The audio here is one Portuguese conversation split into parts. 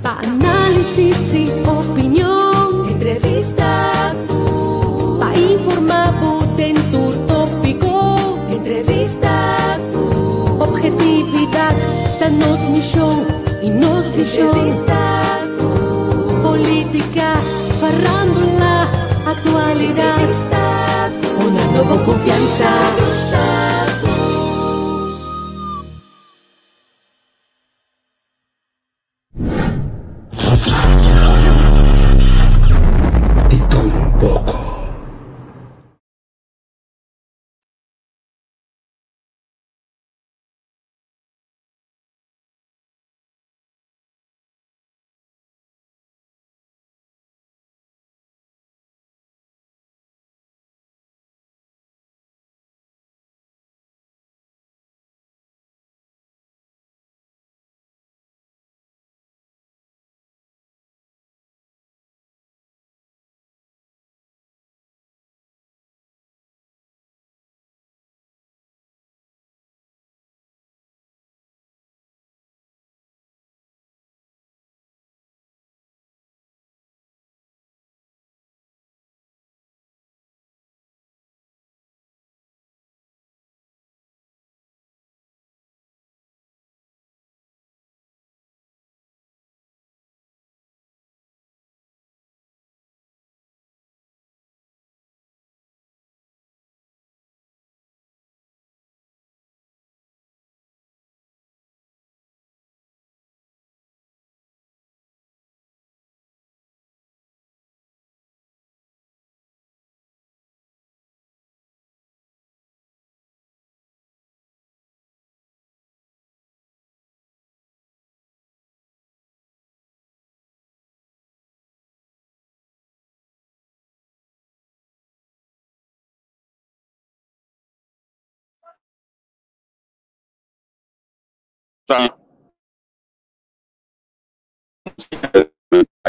Pa' análisis y opinión, entrevista, pa' informar, en tu tópico, entrevista, objetividad, danos mi show y nos di show, entrevista, política, farándula, actualidad, entrevista, una nueva confianza, entrevista. Y todo un poco.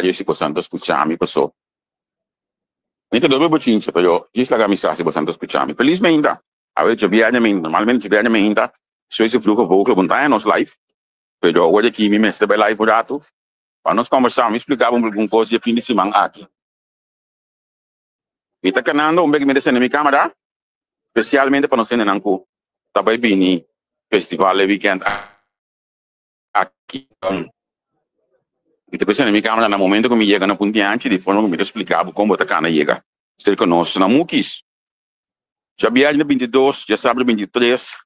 Io si possono ascoltarmi, posso. Mentre dove cinque, però, chi la camisa si possono ascoltarmi. Felizmente, avete normalmente ci viene se si fluga poco, lontano nos live, però ora chi mi mette per live dato, quando conversamos, mi spiegava un po' di fine di semana aqui. Mi sta canando un bel mese nella mia camera, specialmente per non essere anche tabai bini festival weekend aqui. E depois na minha câmera, no momento que me chega na pontiante, de forma que me explicava como a cana chega. Se conosce na Mukis. Já viagem no 22, já sábado 23,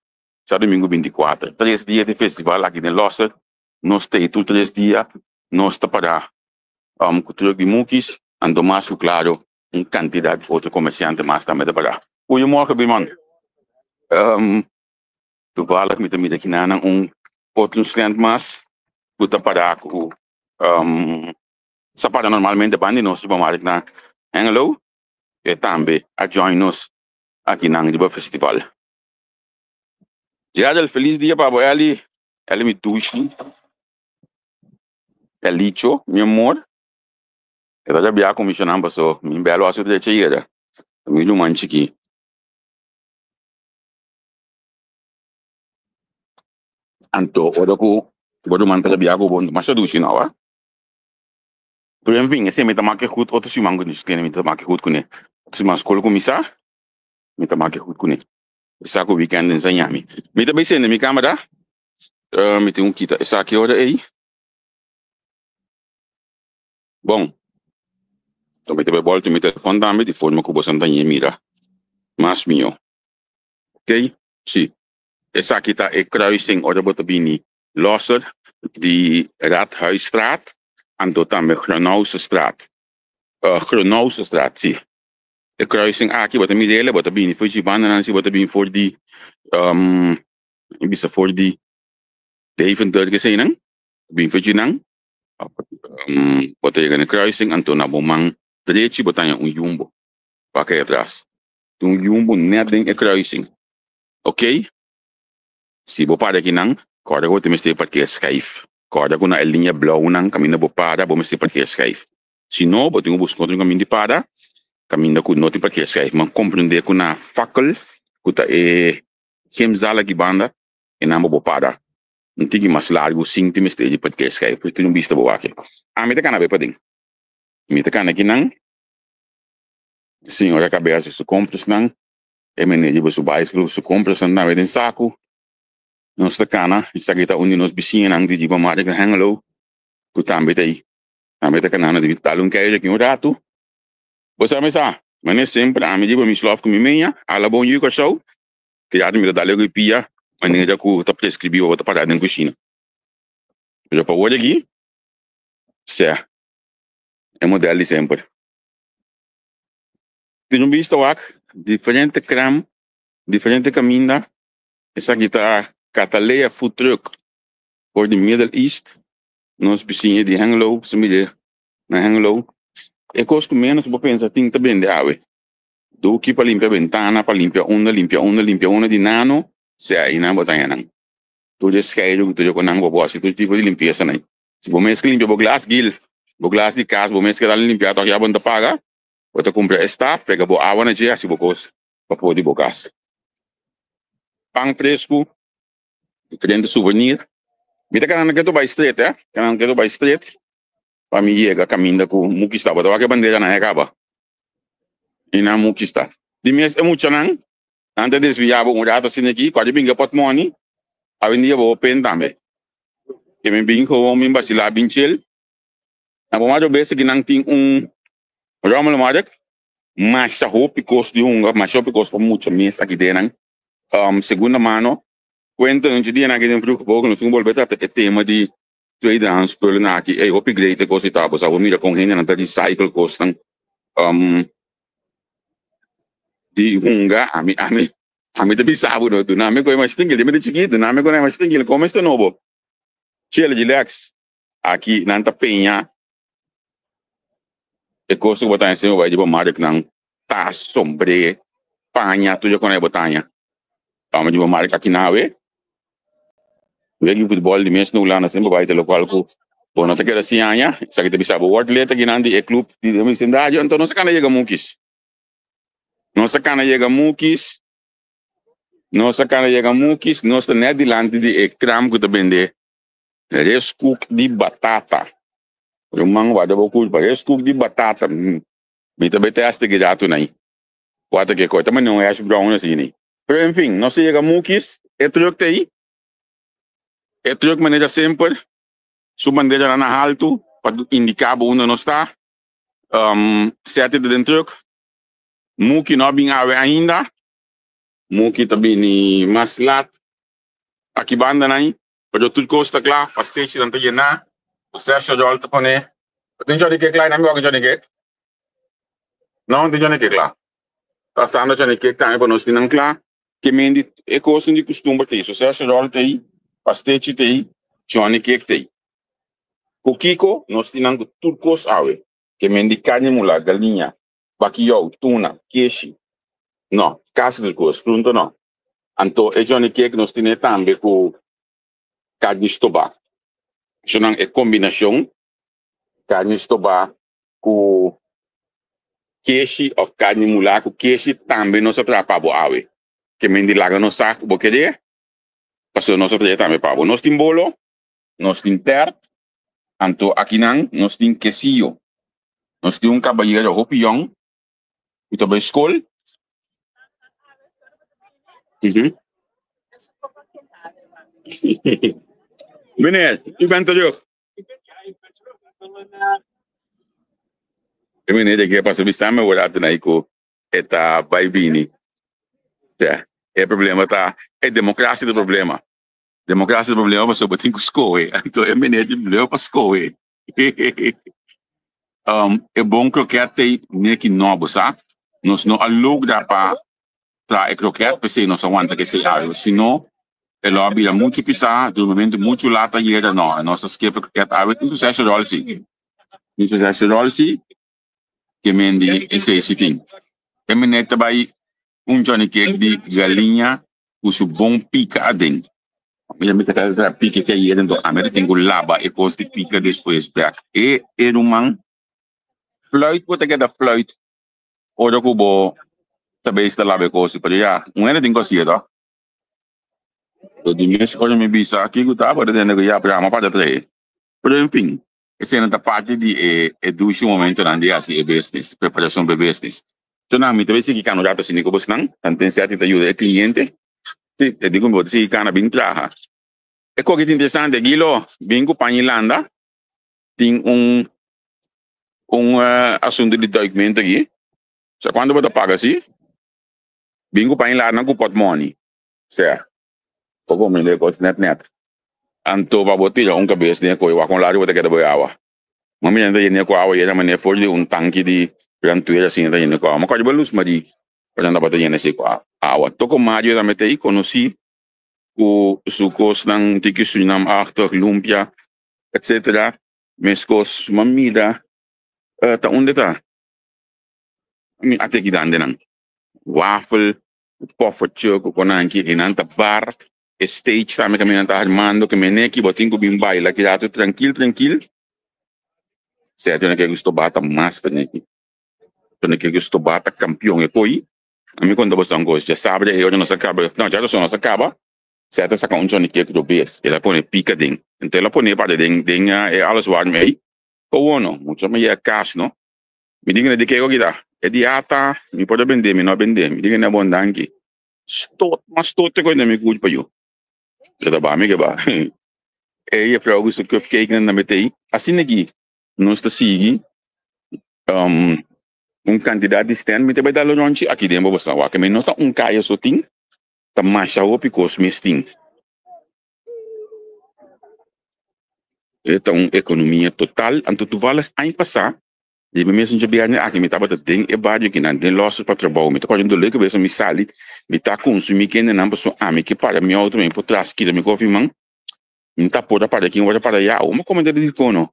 já domingo 24. 3 dias de festival aqui em Losser. Nós temos todos 3 dias. Nós estamos para cultura de Mukis. Ando mais claro, quantidade de outros comerciantes mais também para. Goedemorgen, Biman. Toevallig met de aqui na outro student mais. Puta para sa para normalmente bandi nos supermarkt na Hengelo e também a join nos aqui na Angriba Festival. Já del feliz dia para ele me tushi é licho, meu amor. Eu já bia comissionando passo, me belo aso de cheira. Me do manchiki. Anto, ora ko bodo man pela bia ko bon, mas tushi na wa. Toen ving, ze met de maken goed, wat is uw mango dus kennen met de maken goed kunnen. Als u maar school commissar, met de maken goed kunnen. Isa ko weekend in Zanyami. Met de bezin in mijn camera, met een kita. Isa ki orde ei. Bom. Dan met de bolte met de telefoon dan met die vorm ko bosan dan je mira. Mas mio. Oké, zie. Isa kita e kruising orde botabini Losser, die Raadhuisstraat. En tot aan de Gronauwsestraat. Gronauwsestraat, zie. De kruising Aki, wat de middelen, wat de bini voor die banden en zie wat de bini voor die, voor die Deventer gezien, bini voor die nang. Wat de een kruising en toen naar man, dreetje wat aan een jumbo. Pak je atrás. Toen jumbo net een kruising. Oké? Zie wat paard nang, kan je goed tenminste parkeer schijf. Corda com a linha blauw nang caminho bo para bo mesti parqueer schijf. Se não, bo tenho buscar um caminho de para, caminho com não tem parqueer schijf, mas compreender com a fackel, com a gemzala que banda e não bo para. um tiki mais largo, 5 times de podcast kaya, porque não vista boa aqui. A mim tá cana bem pading. Me tá cana aqui não. Senhora cabeça su compras não. E menede bo su bicycle su compras não met in saco. Nós tá cana, isso aqui tá onde nós bichinha não de tipo mais que hanglo. Tu também tá aí. A mim tá cana de vital um kaya aqui um rato. Você sabe sa? Mas sempre a mim tipo me slove com minha, ala bom you show. Que já me dá lego pia, maneira que tá prescrever outra parada na cozinha. Já para hoje aqui, certo? É modelo de sempre. Tem um visto aqui, diferente creme, diferente caminho. Essa aqui tá Catalea Food Truck for the Middle East. Nós vizinhos de Hengelo, família na Hengelo. E costo menos, vou pensar, tem que vender água. Do aqui para limpar a ventana, para limpar uma de nano, se aí não botar aí. Tu já esquece que tu já conhece o boss, tu tipo de limpeza, né? Se você mesmo limpa o glass de casa, você mesmo que dá limpar, tu já bota paga, você compra staff, pega a água na dia, se você para poder bocar. Pão fresco, diferente souvenir. Me tá querendo que tu vai straight, querendo que tu vai straight, para mim chega caminho com o muque está, bota a bandeira na acaba. E na muque está. De mês é muito não, antes de desviar um rato assim aqui, quase bem que pot money. A vendia vou open também. Que me bem com me basila binchel. Na bom macho bese que não tem romal macho, mas a hope cost de mas a hope cost por muito mês aqui dentro. Segunda mano, quando antes de na que tem preocupado, nós vamos voltar até tema de trade transfer na aqui, é upgrade cost tá, pois a mira com gente na de cycle cost de a mim também sabe no, na me coi mais tingil, me chiquito, na me coi mais tingil, como este novo. Chile de Lex, aqui nanta penha, e coisa que botar em cima vai de bom marca não tá sombre, panha, tu já conhece botanha. Vamos de bom marca aqui na we. Vem futebol de mês no lá na sempre vai ter local com, bom não te quer assim anya, isso aqui te bisa bo word letra aqui nandi é clube de minha cidade, então não se cana chega mukis. Não se cana chega mukis. Não se cana chega mukis, não se net dilante de ekram que te vende. Rescook de batata. Yung mga wada bukul pa. Rescook de batata. Bita aste que dato na aí. Wata que coisa, mas não é acho brown assim, né? Pero enfim, não se chega mukis, é truque aí. É truque maneira sempre. Su bandeira na alto, para indicar onde não está. Sete de dentro. Muki não bem ave ainda. Muki também ni maslat. Aqui banda aí. Pero tudo costa claro, para stage não tem nada. Você acha de alto para né? Tem já de que claro, não me já de que. Não tem já de que claro. Passando já de que também para nós não claro. Que mendi é coisa de costume ter. Você acha de alto aí, para stage aí, já de que tem. O Kiko nós temos tudo coisa ave. Que mendi carne mula, galinha, baquião, tuna, queijo. Não, casa de coisa, pronto não. Então é já de que nós temos também com carne estoba. Isso não é combinação carne estoba com queijo ou carne mula com queijo também nós atrapalhamos a ave. Que me indica no saco, porque de passou nós atrapalhamos também para nós temos bolo, nós temos tert, então aqui não nós temos quesillo, nós temos caballero hopião, e também escol. Meneer, u bent terug. Meneer, ik heb als we samen worden na iko eta baibini. Ja, é problema tá, é democracia do problema. Democracia do problema mas sobre cinco escoe. Então é meneer de problema para escoe. É bom croquete nem que novo, sabe? Nós não aluga para trazer croquete, porque nós aguenta que seja, senão ela habita muito pisar, do momento muito lata e era não, nossa esquerda que a gente não se acha rolsi, não se acha rolsi, que mendi esse siting. É meneta vai Johnny cake de galinha, o bom pica adem. Eu me tenta pica que aí dentro, a minha tem laba e poste pica depois back. E man fluit what I get a fluit. Ora kubo também está lá becosi, para já, era tem coisa, So die mensen kunnen me bisa aqui que tá para dentro já para uma parte três. Por enfim, essa é a parte de educação momento na dia assim business, preparação para business. So na mim também se que cano data assim que você não, tem certo ajuda o cliente. Se eu digo você se cana bem trabalha. É coisa interessante aqui lo, bem com Panilanda, tem assunto de documento aqui. So quando você paga assim, bem com Panilanda não pode money, certo? Como me lembro net. Anto pa boti ang kabes niya ko iwa kung lari wala kada bayawa. Mami nanda yun ko awa yun naman for di un tangki di rantuera sin nanda yun ko. Maka ba luz madi. Pero nanda bata yun si ko awa. To ko madio da metei conoci o sucos ng tikisunam achter lumpia etc. Meskos mamida ta unde ta. Mi ate gidande nang waffle poffertje ko konanki inanta bar stage sabe caminhando armando que meneki botinho bim baila que já tu tranquilo certo né que gusto bata master né que gusto bata campeão e poi a mim quando você angos já sabe eu não acaba não já não acaba certo essa condição que do bes ela põe pica ding então ela põe para ding é alles waar mee ou não muito mais é cash não me diga de que eu guida é diata me pode vender me não vender me diga na bondanque mas todo te coisa me cuide para eu da ba me que ba e para algo que cupcake na metei assim aqui nós está seguindo candidato de stand me vai dar longe aqui dentro você vai que me nós caia só tem tá mais o picos me tem é economia total anto tu vale aí passar e mesmo já bem aqui me tava tem é baixo que não tem loss para trabalho me tá fazendo leque mesmo me sali me tá consumir que não pessoa me que para me outro me por trás que me confirmam me tá por para aqui vai para já uma comentário de cono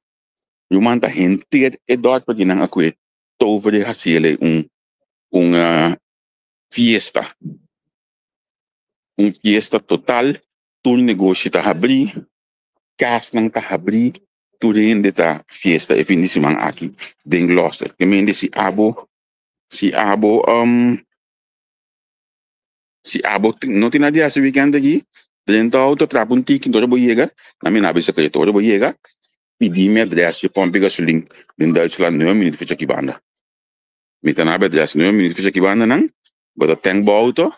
eu manda gente é dort para que não aqui over de haciele fiesta fiesta total todo negócio tá abrir casa não tá abrir tudo ainda tá fiesta e fim de semana aqui bem lost que me se abo não tem nada esse weekend aqui dentro auto trapo ticket todo vou chegar na minha nave secreta todo vou chegar pedir minha adresse para pegar o link em Duitsland 9 minutos fica aqui banda me tá na adresse 9 minutos fica aqui banda não bota tank auto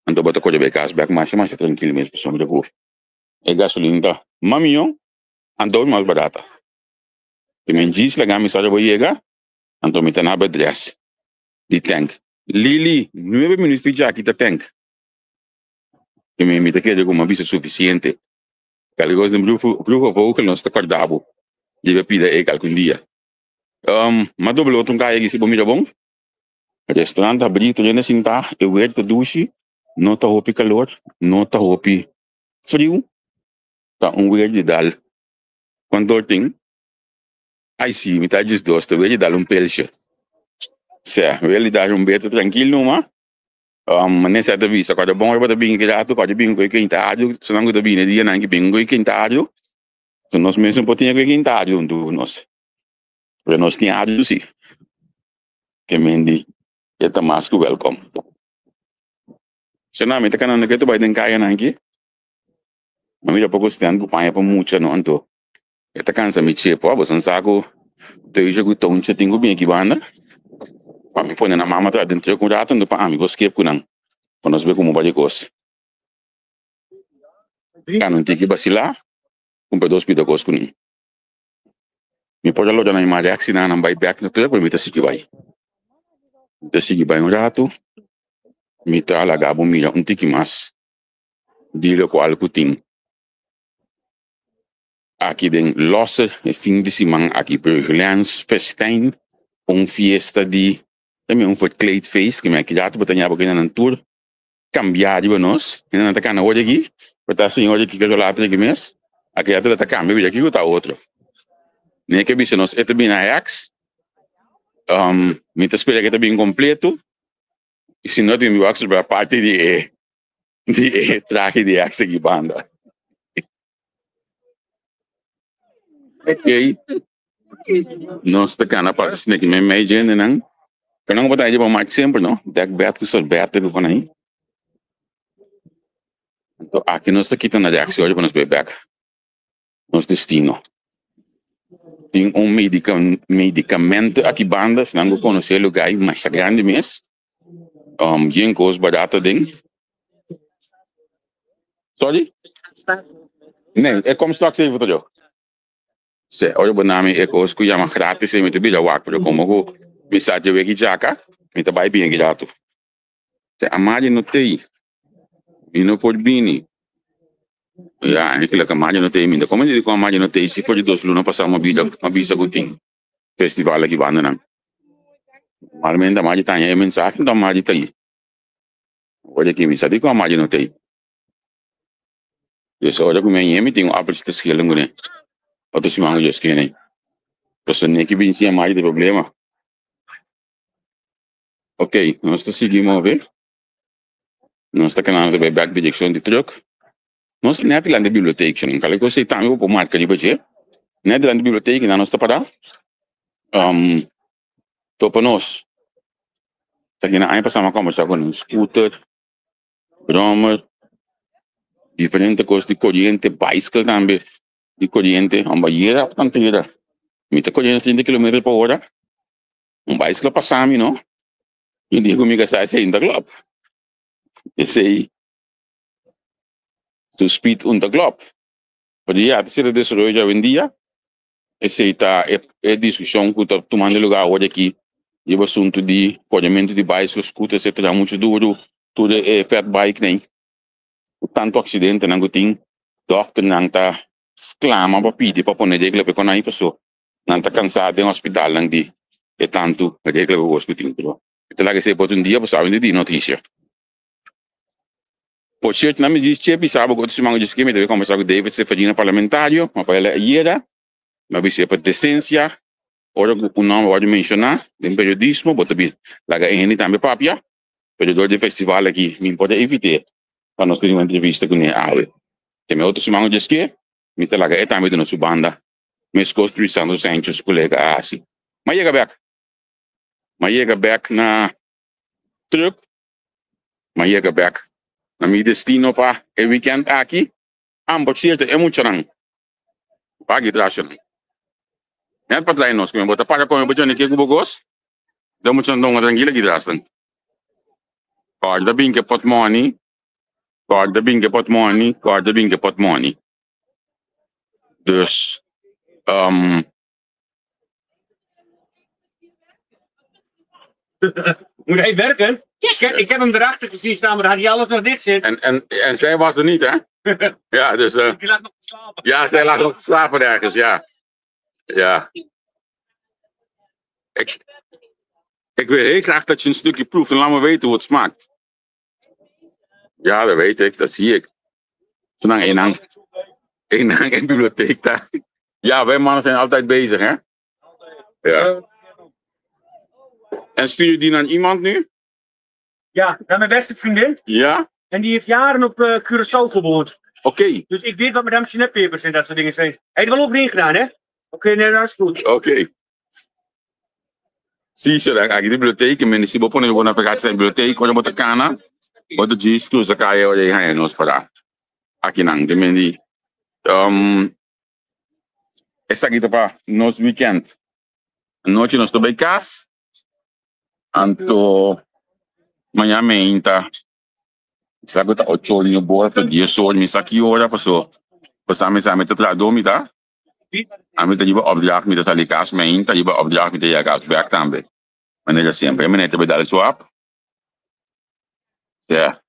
então bota coisa bem cashback mais tranquilo mesmo pessoal de rua e gasolina tá maminho andou mais barata e me diz legal me só vou chegar então me tá na adresse de tank Lili 9 minutos fica aqui tá tank que me tá querendo como aviso suficiente Caligos de bruxo vou que não está acordado deve pedir algum dia mas do outro cara que se bomba bom restaurante abrir tu já sentar eu vejo tu duche não tá roupa calor não tá roupa frio tá ver de dal quando tem aí sim me tá diz dois tu ver de dar peixe certo ele dá beta tranquilo mas nessa vista quando bom eu vou bem criado quando bem com quintário se não go bem dia não que bem com quintário então nós mesmo podemos com quintário nós para nós tem área sim que mendi é tá mais que welcome se não me tá canando que tu vai ter caia não aqui mas me já pouco stand com pai para muito não então é tá cansa me chepo você saco tu já que tão tenho bem aqui banda para me pôr na mama tá dentro com rato para amigos que com não para nós ver como vai coisa não tem que vacilar com pedaços pedagogos com me pode logo na imagem assim não vai back no telefone me tá se que vai rato me tá alagado milha tique mais dile com algo tem aqui tem losse fim de semana aqui Burgerlands Festijn fiesta de também verkleedfeest que me aqui já tu botar porque na tour cambiar de nós que não tá cana hoje aqui para senhor aqui que eu lá aqui mês aqui já tá cambia aqui que tá outro nem que bicho nós é também na Ajax me tá espera que tá bem completo e se não tem o Ajax para parte de traje de Ajax aqui banda ok nós tá cana para se nem que me imagine não não botar aí para mais sempre não deck bet que só bet do aí Então, aqui nós estamos quitando a reação para nós beber. Nosso destino. Tem medicamento aqui banda, se não conhecer o lugar mais grande mesmo. Geen coisa barata ding. Sorry? Nee, ik kom straks even terug. Se, olha o nome é coisa que chama grátis e muito bem lá, porque como eu mensagem veio aqui já cá, me tá bem bem grato. Se a Maria não tem, e não pode vir. Ja, é que a Maria não tem, como eu digo a Maria não tem, se for de 2 lunas passar uma visa que tem festival aqui banda não. Normalmente a Maria tem a mensagem, então a Maria tem. Olha aqui, me sabe como a Maria não tem. Dus olha como é, tem appels te schillen né. Outro se mango just kene. Pues nem que bem se a Maria tem problema. Ok, nós seguimos a ver. Nós está canal de back direção de truck. Nós net lá na biblioteca, não falei que você tá me vou marcar de budget. Net lá na biblioteca, nós está para. Topa nós. Tá aqui na aí passamos a conversar com um scooter, drummer, diferente coisas de corrente, bicycle também, de corrente, banheira, tanteira. Mita corrente 30 km/h. Bicycle passamos, não? E digo comigo que sai ainda globo. Esse aí. To speed unter globo. Porque já se desenvolve hoje em dia. Esse aí tá é discussão que está tomando lugar hoje aqui. E o assunto de pagamento de bicycle, scooter, etc. Muito duro. Tudo é fat bike, nem. Tanto acidente, não tem. Doctor não tá exclama para pedir para poner regra para quando aí pessoa. Não tá cansado em hospital, não de. É tanto regra que eu gosto de ter. Então, lá que você pode dia, você sabe de notícia. Por certo, não me diz que sabe que se mango de esquema, deve conversar com o David, se fazia parlamentário, mas para ela era, mas se é para decência, ora o nome pode mencionar, tem periodismo, bota bem, lá que também papia, periodor de festival aqui, me pode evitar, para nós ter uma entrevista com ele. Tem outro se mango de esquema, me tá lá que também de nossa banda, meus construição Santos, colega assim. Mas chega back na truck, mas chega back na meu destino para o weekend aqui, ambos é muito lang. Pagi trasyon. Yan patlayan nos kung bota para kung bota ni kibugos. Da mo chan dong tranquila gidrasan. Corda bing ke pot money. Corda bing ke pot money, corda bing ke pot money. Dus Moet hij werken? Ik heb hem erachter gezien staan, maar had hij alles nog dicht zitten. En zij was er niet, hè? Ja, dus... Die lag nog te slapen. Ja, zij lag nog te slapen ergens, ja. Ja. Ik wil heel graag dat je een stukje proeft en laat me weten hoe het smaakt. Ja, dat weet ik, dat zie ik. Zolang één hang in de bibliotheek daar. Ja, wij mannen zijn altijd bezig, hè? Ja. En stuur je die aan iemand nu? Ja, naar mijn beste vriendin. Ja? En die heeft jaren op Curaçao gewoond. Oké. Dus ik weet wat Madame Sinepepers en dat soort dingen zijn. Hij heeft er wel overheen gedaan, hè? Oké, nee, dat is goed. Oké. Zie je, dan ga je de bibliotheek en mensen die boven naar de bibliotheek, waar je moet gaan, wat de gist, dus dan ga je gaan en ons verder. Aqui não, de mendi. Essa aqui tá para nos weekend. Noite nós tô bem casa. Anto manhã menta. Sabe tá 8 horas no bordo, 10 horas me aqui hora passou. Passamos a meta para dormir, tá? A meta de opdracht met de casa menta, de opdracht met de casa werk também. Mas ele sempre, mas nem te dar swap. Ja.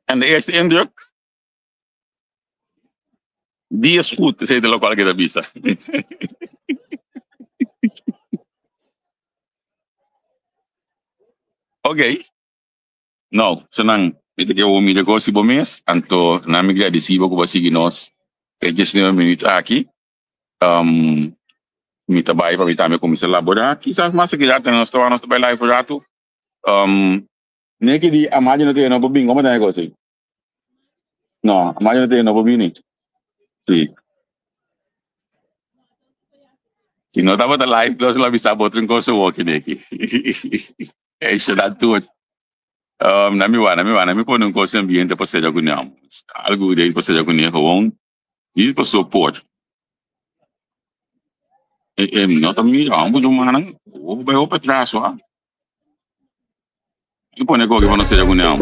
En de eerste indruk? Die is goed, zei de lokale kitabisa. Oké. Nou, senang. Ito kaya umili ko si Bomes. Anto, namin agradecido ko ba sige nos. Kaya just na minute aqui. Mitabay pa mitami ko sa labora. Kisah masa kilata na nastawa na live for rato. Neki di amadi na tayo na bubing. Kama tayo ko siya. No, amadi na tayo na bubing. Sí. Si no estaba en live, no se lo avisaba otro en cosa o que de aquí. Eso da todo. Na mi pone um curso ambiente para ser jagunhão. Algo de para ser jagunhão, gewoon. Isso para suporte. Não tá me dando um mano. Ou vai para trás, ó. E pone agora que vai não ser jagunhão.